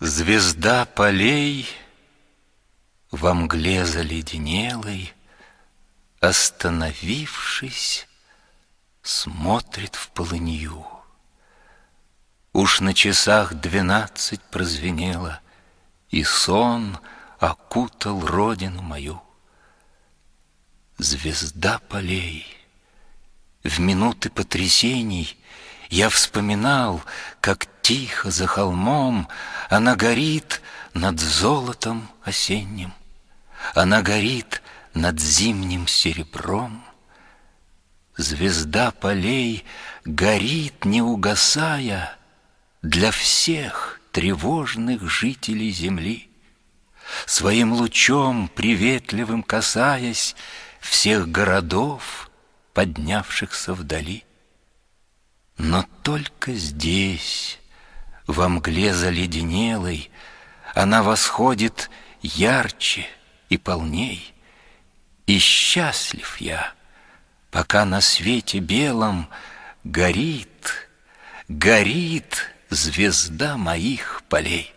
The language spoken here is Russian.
Звезда полей во мгле заледенелой, остановившись, смотрит в полынью. Уж на часах 12 прозвенело, и сон окутал родину мою. Звезда полей, в минуты потрясений я вспоминал, как тихо за холмом она горит над золотом осенним, она горит над зимним серебром. Звезда полей горит, не угасая, для всех тревожных жителей земли, своим лучом приветливым касаясь всех городов, поднявшихся вдали. Но только здесь, во мгле заледенелой, она восходит ярче и полней. И счастлив я, пока на свете белом горит, горит звезда моих полей.